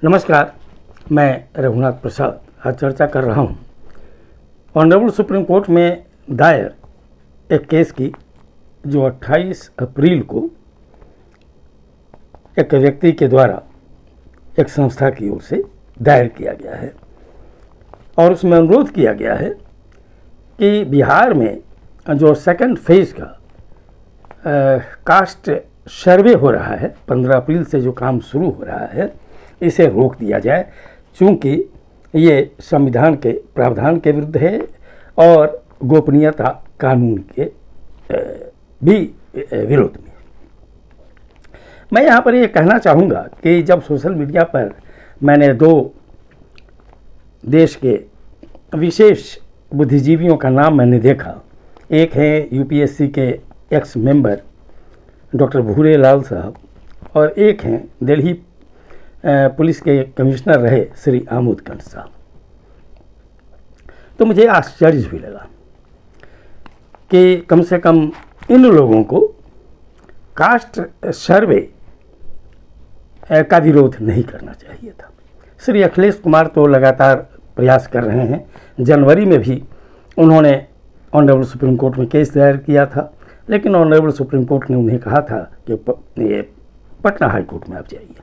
नमस्कार, मैं रघुनाथ प्रसाद आज चर्चा कर रहा हूँ ऑनरेबल सुप्रीम कोर्ट में दायर एक केस की जो 28 अप्रैल को एक व्यक्ति के द्वारा एक संस्था की ओर से दायर किया गया है और उसमें अनुरोध किया गया है कि बिहार में जो सेकंड फेज का कास्ट सर्वे हो रहा है 15 अप्रैल से जो काम शुरू हो रहा है इसे रोक दिया जाए, चूँकि ये संविधान के प्रावधान के विरुद्ध है और गोपनीयता कानून के भी विरोध में। मैं यहाँ पर ये कहना चाहूँगा कि जब सोशल मीडिया पर मैंने दो देश के विशेष बुद्धिजीवियों का नाम मैंने देखा, एक है यूपीएससी के एक्स मेंबर डॉक्टर भूरे लाल साहब और एक हैं दिल्ली पुलिस के कमिश्नर रहे श्री आमोद कंठ साहब। तो मुझे आश्चर्य भी लगा कि कम से कम इन लोगों को कास्ट सर्वे का विरोध नहीं करना चाहिए था। श्री अखिलेश कुमार तो लगातार प्रयास कर रहे हैं। जनवरी में भी उन्होंने ऑनरेबल सुप्रीम कोर्ट में केस दायर किया था, लेकिन ऑनरेबल सुप्रीम कोर्ट ने उन्हें कहा था कि ये पटना हाई कोर्ट में आप जाइए।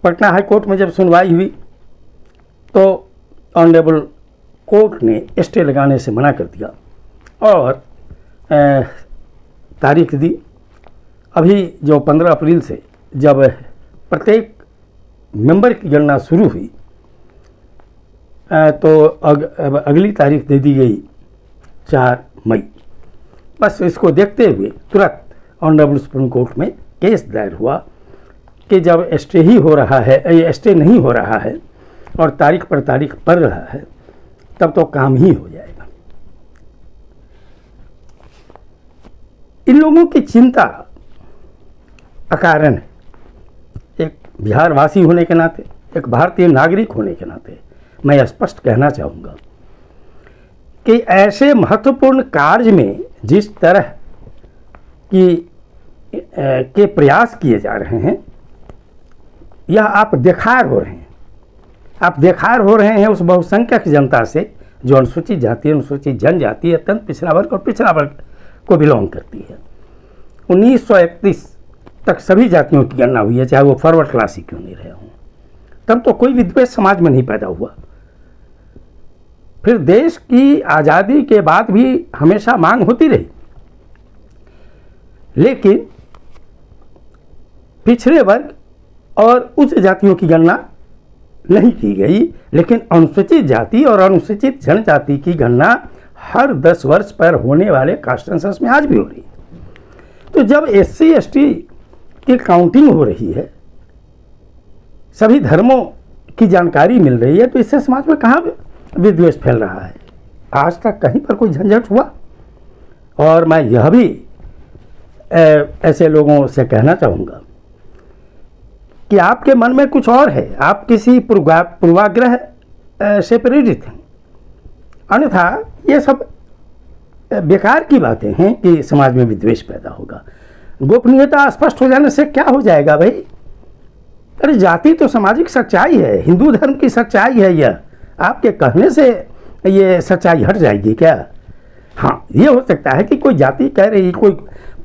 पटना हाई कोर्ट में जब सुनवाई हुई तो ऑनरेबल कोर्ट ने स्टे लगाने से मना कर दिया और तारीख दी। अभी जो 15 अप्रैल से जब प्रत्येक मेंबर की गणना शुरू हुई तो अगली तारीख दे दी गई 4 मई। बस इसको देखते हुए तुरंत ऑनरेबल सुप्रीम कोर्ट में केस दायर हुआ कि जब स्टे ही हो रहा है, स्टे नहीं हो रहा है और तारीख पर तारीख पड़ रहा है, तब तो काम ही हो जाएगा। इन लोगों की चिंता अकारण है। एक बिहारवासी होने के नाते, एक भारतीय नागरिक होने के नाते मैं स्पष्ट कहना चाहूँगा कि ऐसे महत्वपूर्ण कार्य में जिस तरह के प्रयास किए जा रहे हैं, यह आप देखार हो रहे हैं। आप देखार हो रहे हैं उस बहुसंख्यक जनता से जो अनुसूचित जाति, अनुसूचित जनजाति, अत्यंत पिछड़ा वर्ग और पिछड़ा वर्ग को बिलोंग करती है। 1931 तक सभी जातियों की गणना हुई है, चाहे वो फॉरवर्ड क्लास ही क्यों नहीं रहे हों। तब तो कोई विद्वेष समाज में नहीं पैदा हुआ। फिर देश की आज़ादी के बाद भी हमेशा मांग होती रही, लेकिन पिछड़े वर्ग और उच्च जातियों की गणना नहीं की गई। लेकिन अनुसूचित जाति और अनुसूचित जनजाति की गणना हर 10 वर्ष पर होने वाले कास्ट सेंसस में आज भी हो रही है। तो जब SC ST की काउंटिंग हो रही है, सभी धर्मों की जानकारी मिल रही है, तो इससे समाज में कहाँ विद्वेष फैल रहा है? आज तक कहीं पर कोई झंझट हुआ? और मैं यह भी ऐसे लोगों से कहना चाहूँगा कि आपके मन में कुछ और है, आप किसी पूर्वाग्रह से प्रेरित हैं। अन्यथा ये सब बेकार की बातें हैं कि समाज में विद्वेष पैदा होगा। गोपनीयता स्पष्ट हो जाने से क्या हो जाएगा भाई? अरे जाति तो सामाजिक सच्चाई है, हिंदू धर्म की सच्चाई है। यह आपके कहने से ये सच्चाई हट जाएगी क्या? हाँ, ये हो सकता है कि कोई जाति कोई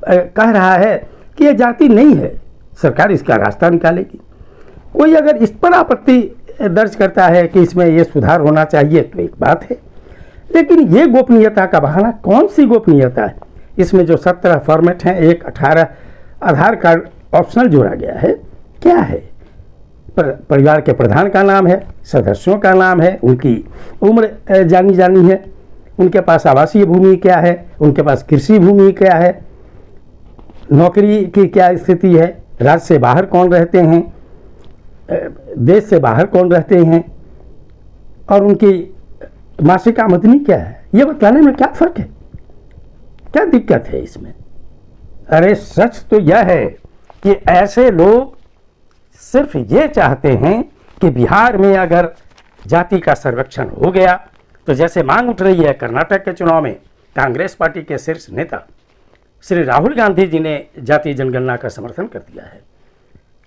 कह रहा है कि यह जाति नहीं है, सरकार इसका रास्ता निकालेगी। कोई अगर इस पर आपत्ति दर्ज करता है कि इसमें ये सुधार होना चाहिए तो एक बात है, लेकिन ये गोपनीयता का बहाना कौन सी गोपनीयता है? इसमें जो 17 फॉर्मेट हैं, एक 18 आधार कार्ड ऑप्शनल जोड़ा गया है, क्या है? परिवार के प्रधान का नाम है, सदस्यों का नाम है, उनकी उम्र जानी है, उनके पास आवासीय भूमि क्या है, उनके पास कृषि भूमि क्या है, नौकरी की क्या स्थिति है, राज्य से बाहर कौन रहते हैं, देश से बाहर कौन रहते हैं, और उनकी मासिक आमदनी क्या है। ये बताने में क्या फ़र्क है? क्या दिक्कत है इसमें? अरे सच तो यह है कि ऐसे लोग सिर्फ ये चाहते हैं कि बिहार में अगर जाति का सर्वेक्षण हो गया तो जैसे मांग उठ रही है, कर्नाटक के चुनाव में कांग्रेस पार्टी के शीर्ष नेता श्री राहुल गांधी जी ने जातीय जनगणना का समर्थन कर दिया है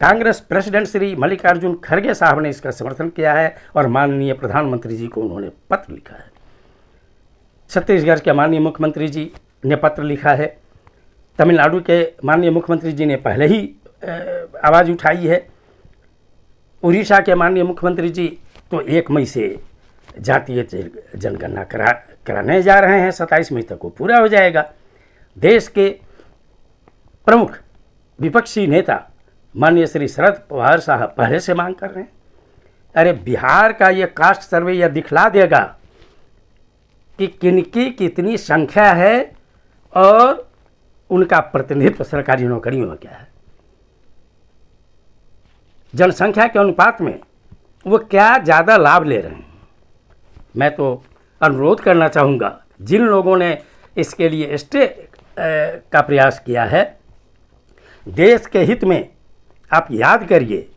कांग्रेस प्रेसिडेंट श्री मल्लिकार्जुन खड़गे साहब ने इसका समर्थन किया है और माननीय प्रधानमंत्री जी को उन्होंने पत्र लिखा है। छत्तीसगढ़ के माननीय मुख्यमंत्री जी ने पत्र लिखा है। तमिलनाडु के माननीय मुख्यमंत्री जी ने पहले ही आवाज़ उठाई है। उड़ीसा के माननीय मुख्यमंत्री जी तो 1 मई से जातीय जनगणना कराने जा रहे हैं। 27 मई तक वो पूरा हो जाएगा। देश के प्रमुख विपक्षी नेता माननीय श्री शरद पवार साहब पहले से मांग कर रहे हैं। अरे बिहार का ये कास्ट सर्वे यह दिखला देगा कि किनकी कितनी संख्या है और उनका प्रतिनिधित्व सरकारी नौकरियों में क्या है, जनसंख्या के अनुपात में वो क्या ज़्यादा लाभ ले रहे हैं। मैं तो अनुरोध करना चाहूँगा जिन लोगों ने इसके लिए स्टे का प्रयास किया है, देश के हित में आप याद करिए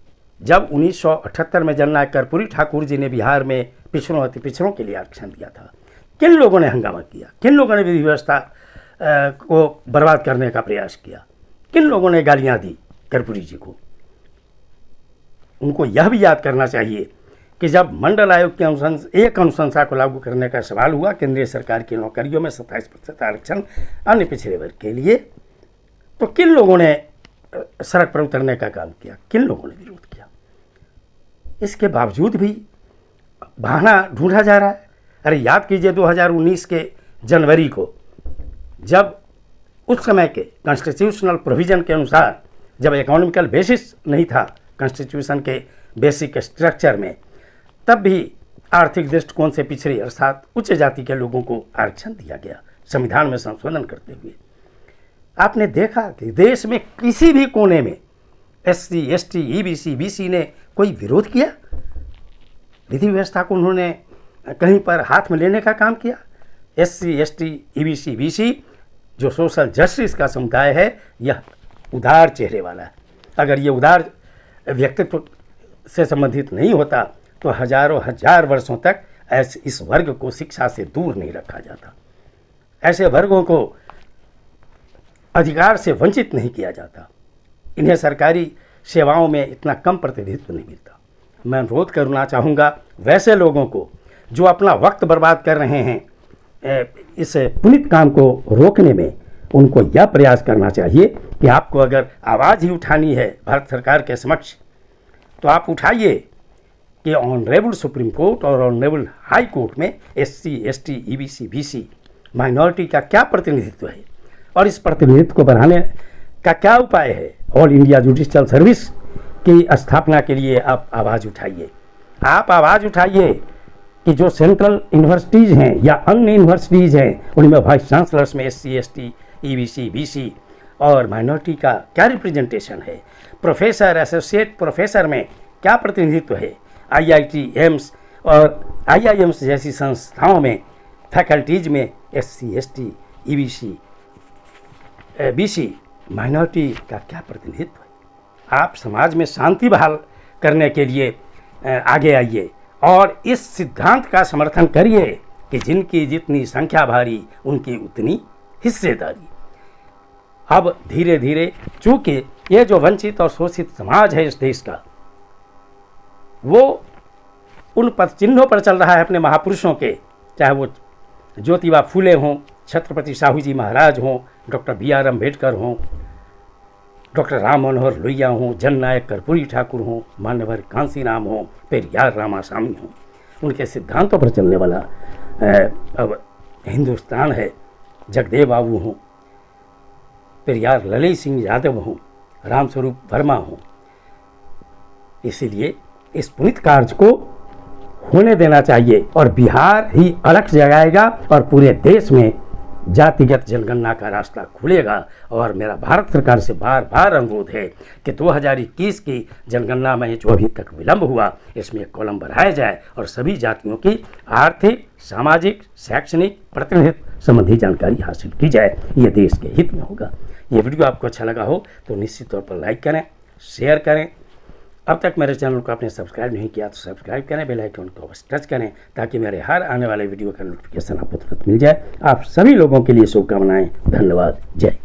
जब 1978 में जननायक कर्पूरी ठाकुर जी ने बिहार में पिछड़ों अति पिछड़ों के लिए आरक्षण दिया था, किन लोगों ने हंगामा किया, किन लोगों ने विधि व्यवस्था को बर्बाद करने का प्रयास किया, किन लोगों ने गालियां दी कर्पूरी जी को। उनको यह भी याद करना चाहिए कि जब मंडल आयोग की एक अनुशंसा को लागू करने का सवाल हुआ केंद्रीय सरकार की नौकरियों में 27% आरक्षण अन्य पिछड़े वर्ग के लिए, तो किन लोगों ने सड़क पर उतरने का काम किया, किन लोगों ने विरोध किया। इसके बावजूद भी बहाना ढूंढा जा रहा है। अरे याद कीजिए 2019 के जनवरी को जब उस समय के कॉन्स्टिट्यूशनल प्रोविजन के अनुसार जब इकोनॉमिकल बेसिस नहीं था कॉन्स्टिट्यूशन के बेसिक स्ट्रक्चर में, तब भी आर्थिक दृष्टिकोण से पिछड़े अर्थात उच्च जाति के लोगों को आरक्षण दिया गया संविधान में संशोधन करते हुए। आपने देखा कि देश में किसी भी कोने में SC, ST, EBC, BC ने कोई विरोध किया, विधि व्यवस्था को उन्होंने कहीं पर हाथ में लेने का काम किया। SC, ST, EBC, BC जो सोशल जस्टिस का समुदाय है, यह उदार चेहरे वाला है। अगर ये उदार व्यक्तित्व से संबंधित नहीं होता तो हजारों हजार वर्षों तक इस वर्ग को शिक्षा से दूर नहीं रखा जाता, ऐसे वर्गों को अधिकार से वंचित नहीं किया जाता, इन्हें सरकारी सेवाओं में इतना कम प्रतिनिधित्व नहीं मिलता। मैं अनुरोध करना चाहूँगा वैसे लोगों को जो अपना वक्त बर्बाद कर रहे हैं इस पुनीत काम को रोकने में, उनको यह प्रयास करना चाहिए कि आपको अगर आवाज़ ही उठानी है भारत सरकार के समक्ष तो आप उठाइए कि ऑनरेबल सुप्रीम कोर्ट और ऑनरेबल हाई कोर्ट में SC, ST, EBC, BC minority का क्या प्रतिनिधित्व है और इस प्रतिनिधित्व को बढ़ाने का क्या उपाय है। ऑल इंडिया जुडिशियल सर्विस की स्थापना के लिए आप आवाज़ उठाइए। आप आवाज़ उठाइए कि जो सेंट्रल यूनिवर्सिटीज़ हैं या अन्य यूनिवर्सिटीज़ हैं उनमें वाइस चांसलर्स में SC, ST, EBC, BC और माइनॉरिटी का क्या रिप्रेजेंटेशन है, प्रोफेसर एसोसिएट प्रोफेसर में क्या प्रतिनिधित्व है, IIT, एम्स और IIMs जैसी संस्थाओं में फैकल्टीज़ में SC, ST, EBC, BC minority का क्या प्रतिनिधित्व है। आप समाज में शांति बहाल करने के लिए आगे आइए और इस सिद्धांत का समर्थन करिए कि जिनकी जितनी संख्या भारी उनकी उतनी हिस्सेदारी। अब धीरे धीरे चूँकि ये जो वंचित और शोषित समाज है इस देश का, वो उन पथ चिन्हों पर चल रहा है अपने महापुरुषों के, चाहे वो ज्योतिबा फूले हों, छत्रपति साहू जी महाराज हों, डॉक्टर BR अम्बेडकर हों, डॉक्टर राम मनोहर लोहिया हों, जननायक कर्पूरी ठाकुर हों, मान्यवर कांसीराम हों, पेरियार रामास्वामी हों। उनके सिद्धांतों पर चलने वाला अब हिंदुस्तान है। जगदेव बाबू हों, पेरियार ललित सिंह यादव हों, रामस्वरूप वर्मा हों। इसीलिए इस पुनीत कार्य को होने देना चाहिए और बिहार ही अलख जगाएगा और पूरे देश में जातिगत जनगणना का रास्ता खुलेगा। और मेरा भारत सरकार से बार बार अनुरोध है कि 2021 की जनगणना में जो अभी तक विलंब हुआ इसमें कॉलम बढ़ाया जाए और सभी जातियों की आर्थिक, सामाजिक, शैक्षणिक प्रतिनिधित्व संबंधी जानकारी हासिल की जाए। ये देश के हित में होगा। ये वीडियो आपको अच्छा लगा हो तो निश्चित तौर पर लाइक करें, शेयर करें। अब तक मेरे चैनल को आपने सब्सक्राइब नहीं किया तो सब्सक्राइब करें, बेल आइकन को अवश्य टच करें ताकि मेरे हर आने वाले वीडियो का नोटिफिकेशन आपको तुरंत मिल जाए। आप सभी लोगों के लिए शुभकामनाएं। धन्यवाद। जय।